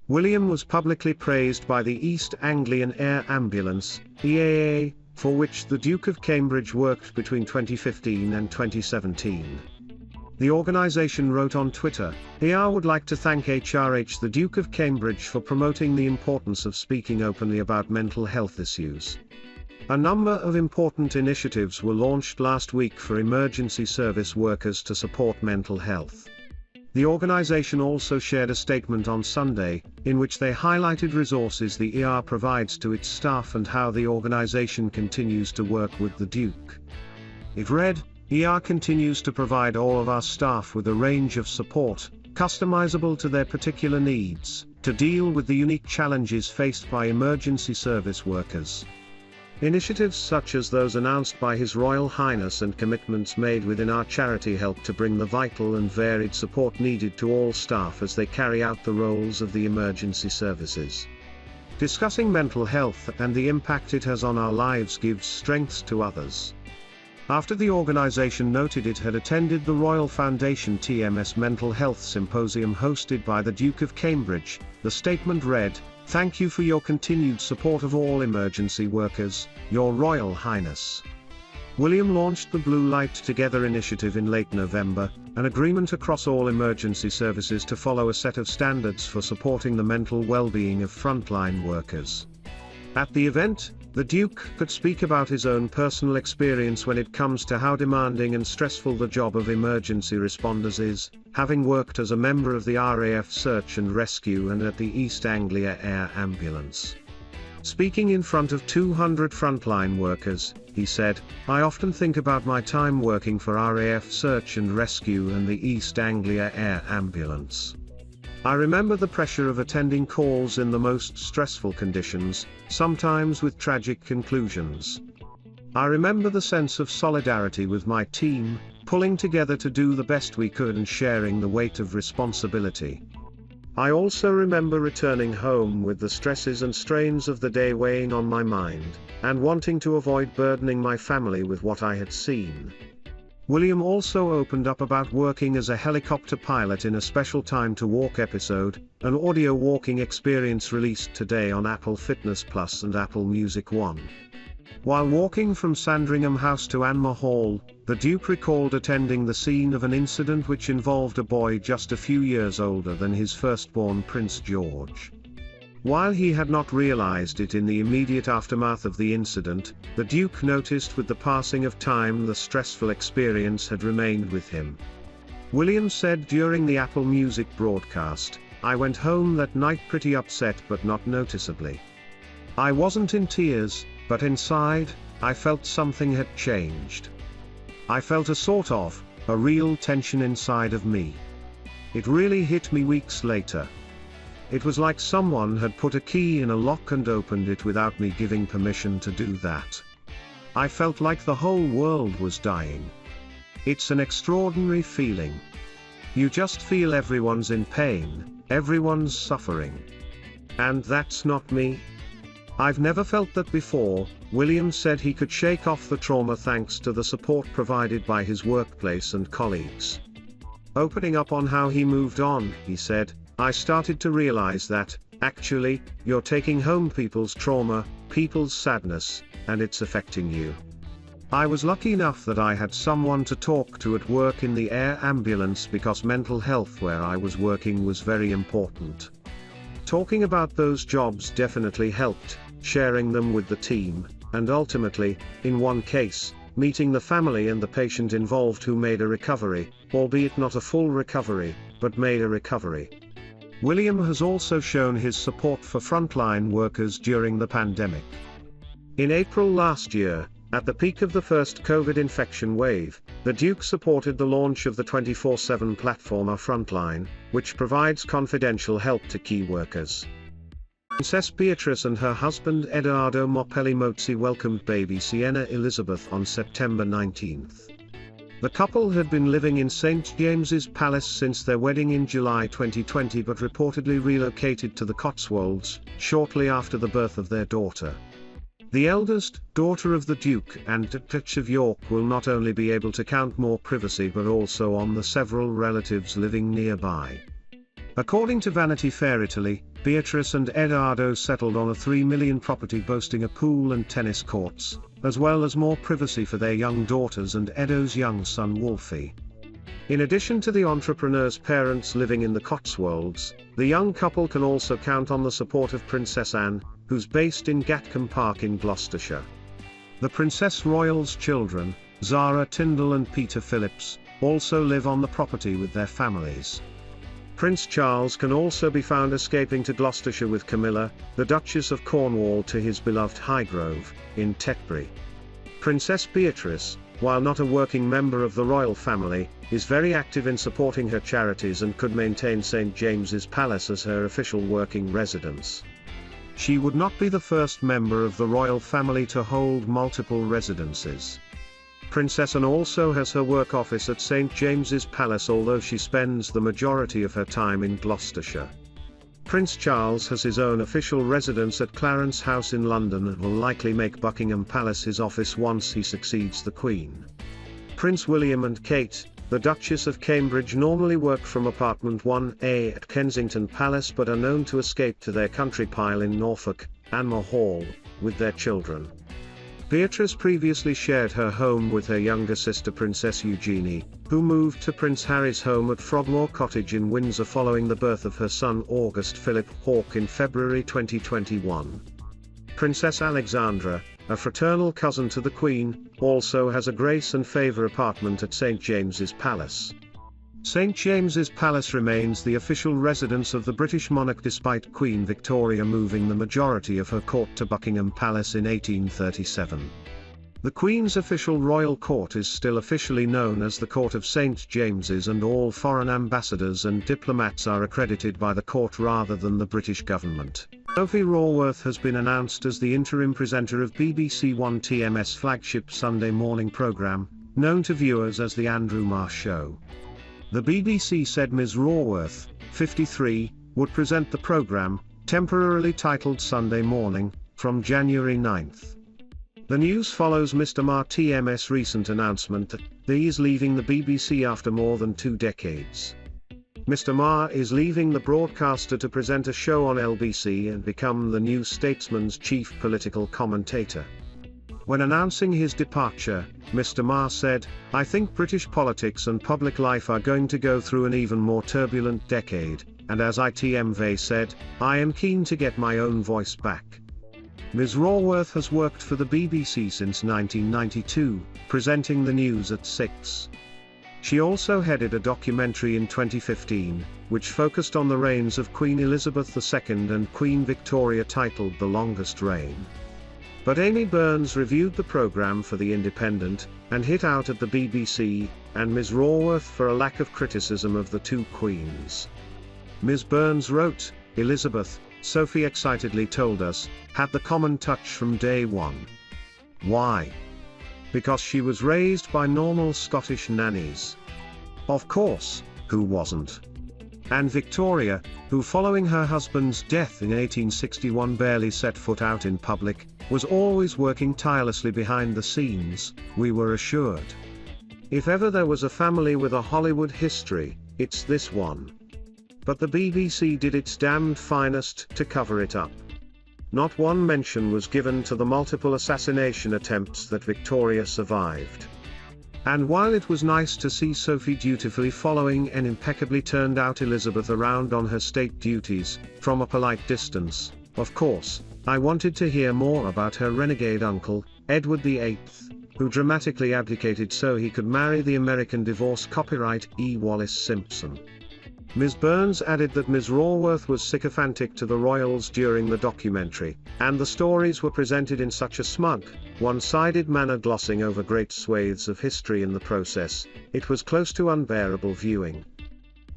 William was publicly praised by the East Anglian Air Ambulance, EAA, for which the Duke of Cambridge worked between 2015 and 2017. The organisation wrote on Twitter, "ER would like to thank HRH the Duke of Cambridge for promoting the importance of speaking openly about mental health issues. A number of important initiatives were launched last week for emergency service workers to support mental health." The organisation also shared a statement on Sunday, in which they highlighted resources the ER provides to its staff and how the organisation continues to work with the Duke. It read, "ER continues to provide all of our staff with a range of support, customizable to their particular needs, to deal with the unique challenges faced by emergency service workers. Initiatives such as those announced by His Royal Highness and commitments made within our charity help to bring the vital and varied support needed to all staff as they carry out the roles of the emergency services. Discussing mental health and the impact it has on our lives gives strength to others." After the organisation noted it had attended the Royal Foundation TMS Mental Health Symposium hosted by the Duke of Cambridge, the statement read, "Thank you for your continued support of all emergency workers, Your Royal Highness." William launched the Blue Light Together initiative in late November, an agreement across all emergency services to follow a set of standards for supporting the mental well-being of frontline workers. At the event, the Duke could speak about his own personal experience when it comes to how demanding and stressful the job of emergency responders is, having worked as a member of the RAF Search and Rescue and at the East Anglia Air Ambulance. Speaking in front of 200 frontline workers, he said, "I often think about my time working for RAF Search and Rescue and the East Anglia Air Ambulance. I remember the pressure of attending calls in the most stressful conditions, sometimes with tragic conclusions. I remember the sense of solidarity with my team, pulling together to do the best we could and sharing the weight of responsibility. I also remember returning home with the stresses and strains of the day weighing on my mind, and wanting to avoid burdening my family with what I had seen." William also opened up about working as a helicopter pilot in a Special Time to Walk episode, an audio walking experience released today on Apple Fitness Plus and Apple Music One. While walking from Sandringham House to Anmer Hall, the Duke recalled attending the scene of an incident which involved a boy just a few years older than his firstborn Prince George. While he had not realized it in the immediate aftermath of the incident, the Duke noticed with the passing of time the stressful experience had remained with him. William said during the Apple Music broadcast, "I went home that night pretty upset but not noticeably. I wasn't in tears, but inside, I felt something had changed. I felt a real tension inside of me. It really hit me weeks later. It was like someone had put a key in a lock and opened it without me giving permission to do that. I felt like the whole world was dying. It's an extraordinary feeling. You just feel everyone's in pain, everyone's suffering. And that's not me. I've never felt that before." William said he could shake off the trauma thanks to the support provided by his workplace and colleagues. Opening up on how he moved on, he said, "I started to realize that, actually, you're taking home people's trauma, people's sadness, and it's affecting you. I was lucky enough that I had someone to talk to at work in the air ambulance because mental health where I was working was very important. Talking about those jobs definitely helped, sharing them with the team, and ultimately, in one case, meeting the family and the patient involved who made a recovery, albeit not a full recovery, but made a recovery." William has also shown his support for frontline workers during the pandemic. In April last year, at the peak of the first COVID infection wave, the Duke supported the launch of the 24/7 platform Our Frontline, which provides confidential help to key workers. Princess Beatrice and her husband Edoardo Mopelli Mozzi welcomed baby Sienna Elizabeth on September 19th. The couple had been living in St. James's Palace since their wedding in July 2020 but reportedly relocated to the Cotswolds, shortly after the birth of their daughter. The eldest daughter of the Duke and Duchess of York will not only be able to count more privacy but also on the several relatives living nearby. According to Vanity Fair Italy, Beatrice and Eduardo settled on a $3 million property boasting a pool and tennis courts, as well as more privacy for their young daughters and Edo's young son Wolfie. In addition to the entrepreneur's parents living in the Cotswolds, the young couple can also count on the support of Princess Anne, who's based in Gatcombe Park in Gloucestershire. The Princess Royal's children, Zara Tyndall and Peter Phillips, also live on the property with their families. Prince Charles can also be found escaping to Gloucestershire with Camilla, the Duchess of Cornwall, to his beloved Highgrove, in Tetbury. Princess Beatrice, while not a working member of the royal family, is very active in supporting her charities and could maintain St. James's Palace as her official working residence. She would not be the first member of the royal family to hold multiple residences. Princess Anne also has her work office at St. James's Palace, although she spends the majority of her time in Gloucestershire. Prince Charles has his own official residence at Clarence House in London and will likely make Buckingham Palace his office once he succeeds the Queen. Prince William and Kate, the Duchess of Cambridge, normally work from apartment 1A at Kensington Palace but are known to escape to their country pile in Norfolk, Anmer Hall, with their children. Beatrice previously shared her home with her younger sister Princess Eugenie, who moved to Prince Harry's home at Frogmore Cottage in Windsor following the birth of her son August Philip Hawke in February 2021. Princess Alexandra, a fraternal cousin to the Queen, also has a grace and favour apartment at St. James's Palace. St. James's Palace remains the official residence of the British monarch despite Queen Victoria moving the majority of her court to Buckingham Palace in 1837. The Queen's official royal court is still officially known as the Court of St. James's, and all foreign ambassadors and diplomats are accredited by the court rather than the British government. Sophie Raworth has been announced as the interim presenter of BBC One TMS flagship Sunday morning programme, known to viewers as The Andrew Marr Show. The BBC said Ms. Raworth, 53, would present the programme, temporarily titled Sunday Morning, from January 9th. The news follows Mr. Marr TMS' recent announcement that he is leaving the BBC after more than 2 decades. Mr. Marr is leaving the broadcaster to present a show on LBC and become the New Statesman's chief political commentator. When announcing his departure, Mr. Marr said, "I think British politics and public life are going to go through an even more turbulent decade, and as ITMV said, I am keen to get my own voice back." Ms. Raworth has worked for the BBC since 1992, presenting the news at 6. She also headed a documentary in 2015, which focused on the reigns of Queen Elizabeth II and Queen Victoria titled The Longest Reign. But Amy Burns reviewed the programme for The Independent, and hit out at the BBC, and Ms. Raworth for a lack of criticism of the two queens. Ms. Burns wrote, "Elizabeth, Sophie excitedly told us, had the common touch from day one. Why? Because she was raised by normal Scottish nannies. Of course, who wasn't? And Victoria, who following her husband's death in 1861 barely set foot out in public, was always working tirelessly behind the scenes, we were assured. If ever there was a family with a Hollywood history, it's this one. But the BBC did its damned finest to cover it up. Not one mention was given to the multiple assassination attempts that Victoria survived. And while it was nice to see Sophie dutifully following an impeccably turned out Elizabeth around on her state duties, from a polite distance, of course, I wanted to hear more about her renegade uncle, Edward VIII, who dramatically abdicated so he could marry the American divorce copyright E. Wallace Simpson." Ms. Burns added that Ms. Raworth was sycophantic to the royals during the documentary, and the stories were presented in such a smug, one-sided manner, glossing over great swathes of history in the process, it was close to unbearable viewing.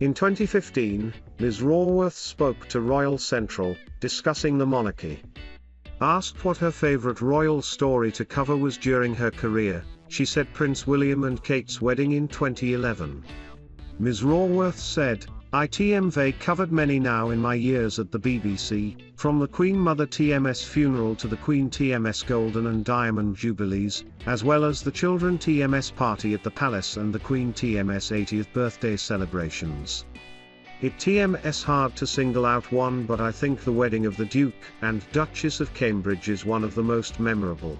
In 2015, Ms. Raworth spoke to Royal Central, discussing the monarchy. Asked what her favourite royal story to cover was during her career, she said Prince William and Kate's wedding in 2011. Ms. Raworth said, "ITMV covered many now in my years at the BBC, from the Queen Mother TMS funeral to the Queen TMS Golden and Diamond Jubilees, as well as the Children TMS party at the Palace and the Queen TMS 80th birthday celebrations. It's hard to single out one, but I think the wedding of the Duke and Duchess of Cambridge is one of the most memorable.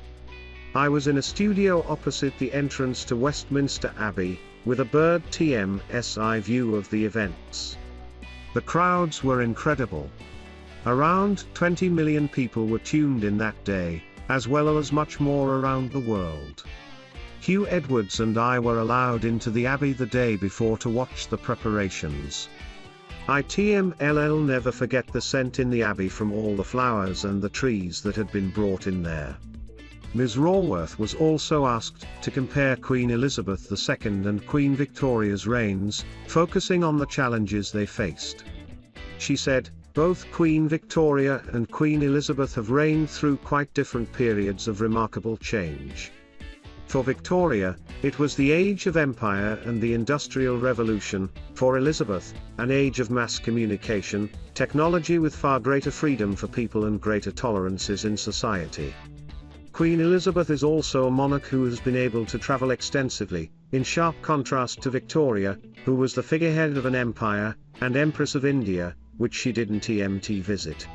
I was in a studio opposite the entrance to Westminster Abbey, with a bird's eye view of the events. The crowds were incredible. Around 20 million people were tuned in that day, as well as much more around the world. Hugh Edwards and I were allowed into the Abbey the day before to watch the preparations. I'll never forget the scent in the Abbey from all the flowers and the trees that had been brought in there. Ms. Raworth was also asked to compare Queen Elizabeth II and Queen Victoria's reigns, focusing on the challenges they faced. She said, "Both Queen Victoria and Queen Elizabeth have reigned through quite different periods of remarkable change. For Victoria, it was the age of empire and the Industrial Revolution; for Elizabeth, an age of mass communication, technology with far greater freedom for people and greater tolerances in society. Queen Elizabeth is also a monarch who has been able to travel extensively, in sharp contrast to Victoria, who was the figurehead of an empire, and Empress of India, which she didn't visit."